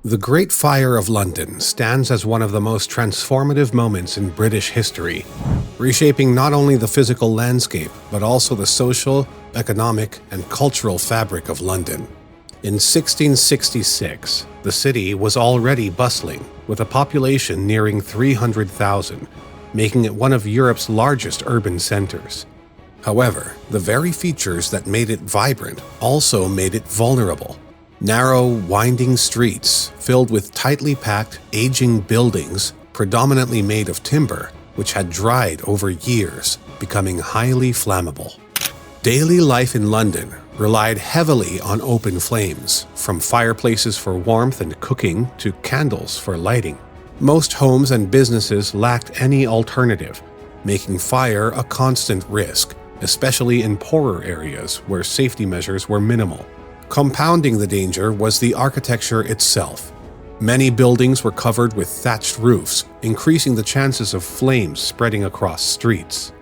The Great Fire of London stands as one of the most transformative moments in British history, reshaping not only the physical landscape but also the social, economic, and cultural fabric of London. In 1666, the city was already bustling, with a population nearing 300,000, making it one of Europe's largest urban centers. However, the very features that made it vibrant also made it vulnerable. Narrow, winding streets filled with tightly packed, aging buildings, predominantly made of timber, which had dried over years, becoming highly flammable. Daily life in London relied heavily on open flames, from fireplaces for warmth and cooking to candles for lighting. Most homes and businesses lacked any alternative, making fire a constant risk, especially in poorer areas where safety measures were minimal. Compounding the danger was the architecture itself. Many buildings were covered with thatched roofs, increasing the chances of flames spreading across streets.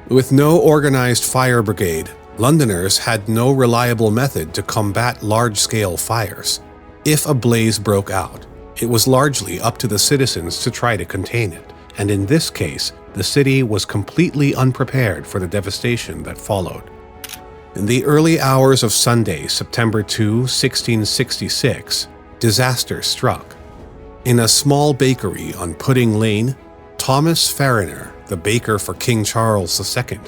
With no organized fire brigade, Londoners had no reliable method to combat large-scale fires. If a blaze broke out, it was largely up to the citizens to try to contain it, and in this case, the city was completely unprepared for the devastation that followed. In the early hours of Sunday, September 2, 1666, disaster struck. In a small bakery on Pudding Lane, Thomas Farriner, the baker for King Charles II,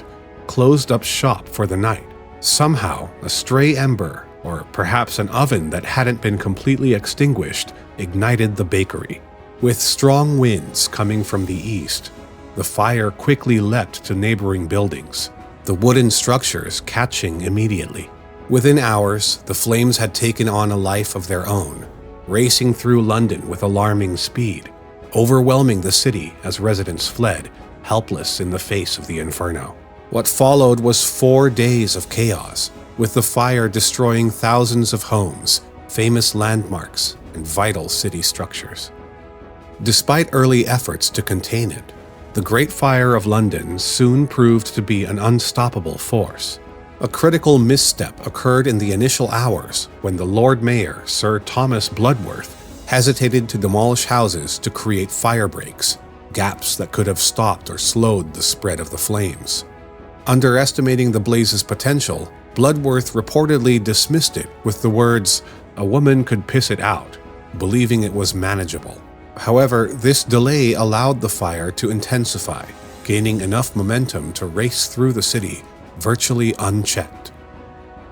closed up shop for the night. Somehow, a stray ember, or perhaps an oven that hadn't been completely extinguished, ignited the bakery. With strong winds coming from the east, the fire quickly leapt to neighboring buildings, the wooden structures catching immediately. Within hours, the flames had taken on a life of their own, racing through London with alarming speed, overwhelming the city as residents fled, helpless in the face of the inferno. What followed was 4 days of chaos, with the fire destroying thousands of homes, famous landmarks, and vital city structures. Despite early efforts to contain it, the Great Fire of London soon proved to be an unstoppable force. A critical misstep occurred in the initial hours when the Lord Mayor, Sir Thomas Bloodworth, hesitated to demolish houses to create fire breaks, gaps that could have stopped or slowed the spread of the flames. Underestimating the blaze's potential, Bloodworth reportedly dismissed it with the words, "A woman could piss it out," believing it was manageable. However, this delay allowed the fire to intensify, gaining enough momentum to race through the city, virtually unchecked.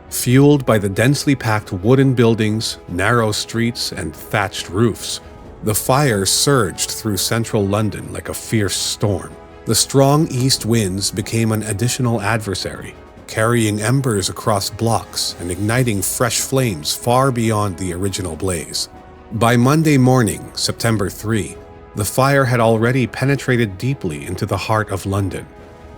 Fueled by the densely packed wooden buildings, narrow streets, and thatched roofs, the fire surged through central London like a fierce storm. The strong east winds became an additional adversary, carrying embers across blocks and igniting fresh flames far beyond the original blaze. By Monday morning, September 3, the fire had already penetrated deeply into the heart of London,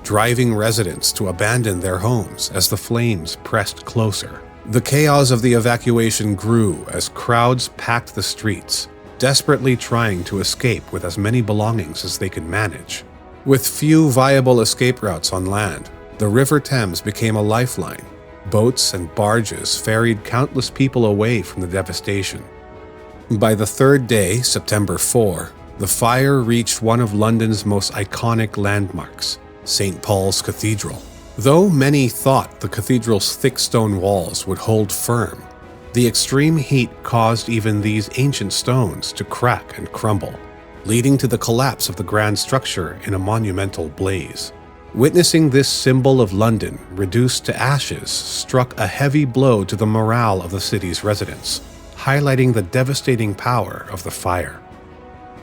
driving residents to abandon their homes as the flames pressed closer. The chaos of the evacuation grew as crowds packed the streets, desperately trying to escape with as many belongings as they could manage. With few viable escape routes on land, the River Thames became a lifeline. Boats and barges ferried countless people away from the devastation. By the third day, September 4, the fire reached one of London's most iconic landmarks, St. Paul's Cathedral. Though many thought the cathedral's thick stone walls would hold firm, the extreme heat caused even these ancient stones to crack and crumble, leading to the collapse of the grand structure in a monumental blaze. Witnessing this symbol of London reduced to ashes struck a heavy blow to the morale of the city's residents, highlighting the devastating power of the fire.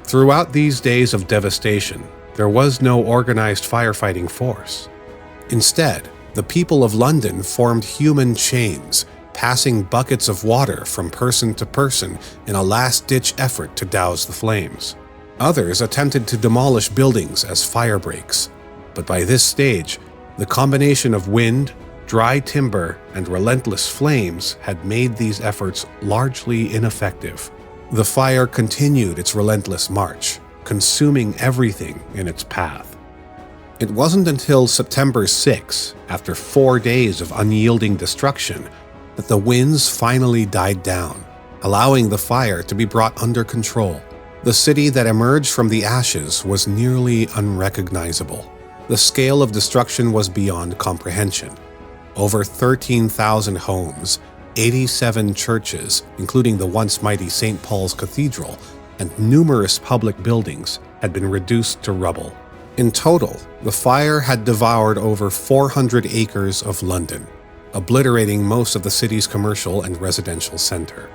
Throughout these days of devastation, there was no organized firefighting force. Instead, the people of London formed human chains, passing buckets of water from person to person in a last-ditch effort to douse the flames. Others attempted to demolish buildings as fire breaks, but by this stage, the combination of wind, dry timber, and relentless flames had made these efforts largely ineffective. The fire continued its relentless march, consuming everything in its path. It wasn't until September 6, after 4 days of unyielding destruction, that the winds finally died down, allowing the fire to be brought under control. The city that emerged from the ashes was nearly unrecognizable. The scale of destruction was beyond comprehension. Over 13,000 homes, 87 churches, including the once mighty St. Paul's Cathedral, and numerous public buildings had been reduced to rubble. In total, the fire had devoured over 400 acres of London, obliterating most of the city's commercial and residential center.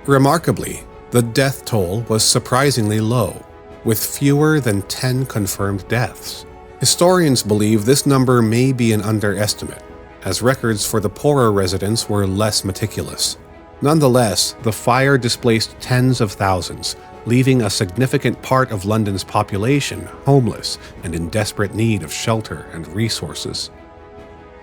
Remarkably, the death toll was surprisingly low, with fewer than 10 confirmed deaths. Historians believe this number may be an underestimate, as records for the poorer residents were less meticulous. Nonetheless, the fire displaced tens of thousands, leaving a significant part of London's population homeless and in desperate need of shelter and resources.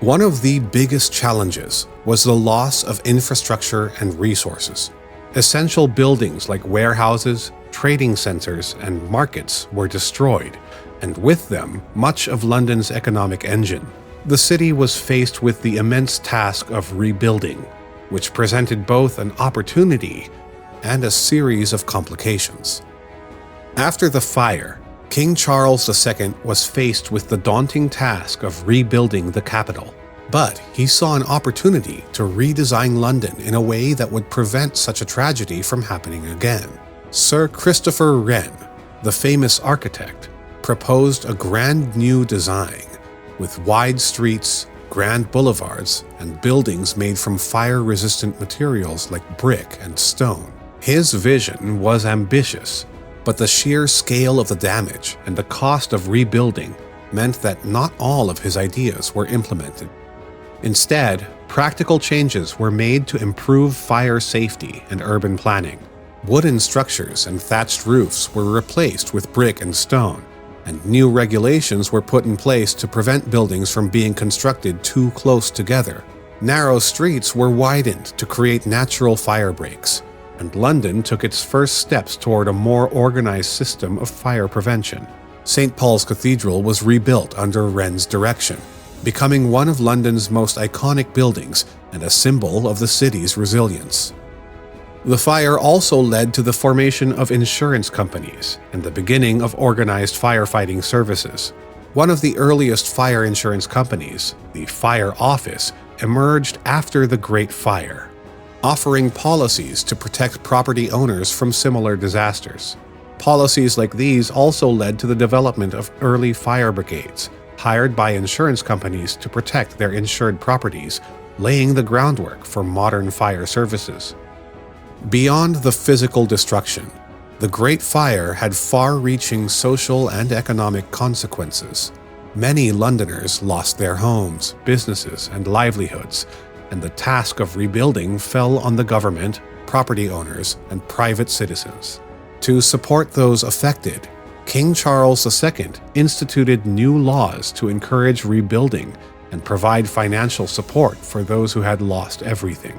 One of the biggest challenges was the loss of infrastructure and resources. Essential buildings like warehouses, trading centers, and markets were destroyed, and with them, much of London's economic engine. The city was faced with the immense task of rebuilding, which presented both an opportunity and a series of complications. After the fire, King Charles II was faced with the daunting task of rebuilding the capital. But he saw an opportunity to redesign London in a way that would prevent such a tragedy from happening again. Sir Christopher Wren, the famous architect, proposed a grand new design with wide streets, grand boulevards, and buildings made from fire-resistant materials like brick and stone. His vision was ambitious, but the sheer scale of the damage and the cost of rebuilding meant that not all of his ideas were implemented. Instead, practical changes were made to improve fire safety and urban planning. Wooden structures and thatched roofs were replaced with brick and stone, and new regulations were put in place to prevent buildings from being constructed too close together. Narrow streets were widened to create natural fire breaks, and London took its first steps toward a more organized system of fire prevention. St. Paul's Cathedral was rebuilt under Wren's direction, becoming one of London's most iconic buildings and a symbol of the city's resilience. The fire also led to the formation of insurance companies and the beginning of organized firefighting services. One of the earliest fire insurance companies, the Fire Office, emerged after the Great Fire, offering policies to protect property owners from similar disasters. Policies like these also led to the development of early fire brigades, hired by insurance companies to protect their insured properties, laying the groundwork for modern fire services. Beyond the physical destruction, the Great Fire had far-reaching social and economic consequences. Many Londoners lost their homes, businesses, and livelihoods, and the task of rebuilding fell on the government, property owners, and private citizens. To support those affected, King Charles II instituted new laws to encourage rebuilding and provide financial support for those who had lost everything.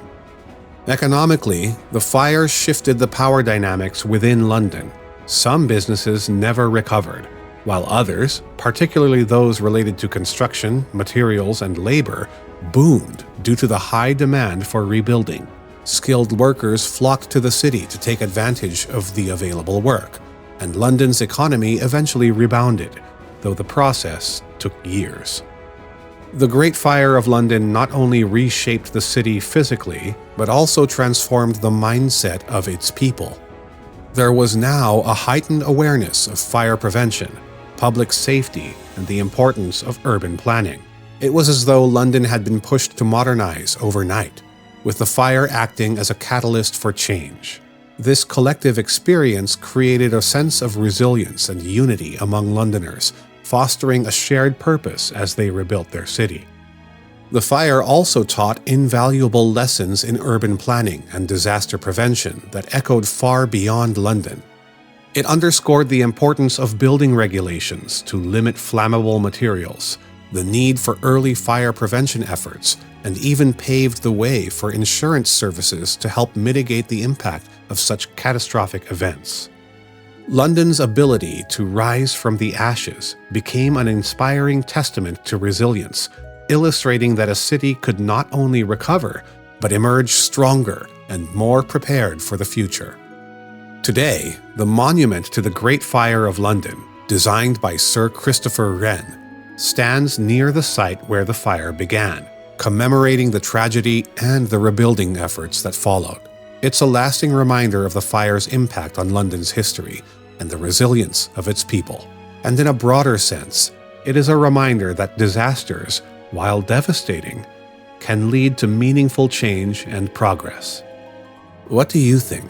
Economically, the fire shifted the power dynamics within London. Some businesses never recovered, while others, particularly those related to construction, materials, and labor, boomed due to the high demand for rebuilding. Skilled workers flocked to the city to take advantage of the available work, and London's economy eventually rebounded, though the process took years. The Great Fire of London not only reshaped the city physically, but also transformed the mindset of its people. There was now a heightened awareness of fire prevention, public safety, and the importance of urban planning. It was as though London had been pushed to modernize overnight, with the fire acting as a catalyst for change. This collective experience created a sense of resilience and unity among Londoners, fostering a shared purpose as they rebuilt their city. The fire also taught invaluable lessons in urban planning and disaster prevention that echoed far beyond London. It underscored the importance of building regulations to limit flammable materials, the need for early fire prevention efforts, and even paved the way for insurance services to help mitigate the impact of such catastrophic events. London's ability to rise from the ashes became an inspiring testament to resilience, illustrating that a city could not only recover, but emerge stronger, and more prepared for the future. Today, the monument to the Great Fire of London, designed by Sir Christopher Wren, stands near the site where the fire began, commemorating the tragedy and the rebuilding efforts that followed. It's a lasting reminder of the fire's impact on London's history and the resilience of its people. And in a broader sense, it is a reminder that disasters, while devastating, can lead to meaningful change and progress. What do you think?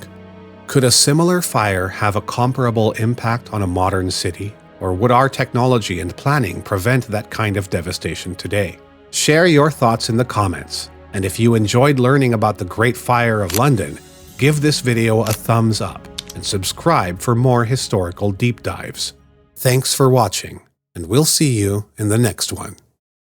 Could a similar fire have a comparable impact on a modern city, or would our technology and planning prevent that kind of devastation today? Share your thoughts in the comments, and if you enjoyed learning about the Great Fire of London, give this video a thumbs up and subscribe for more historical deep dives. Thanks for watching, and we'll see you in the next one.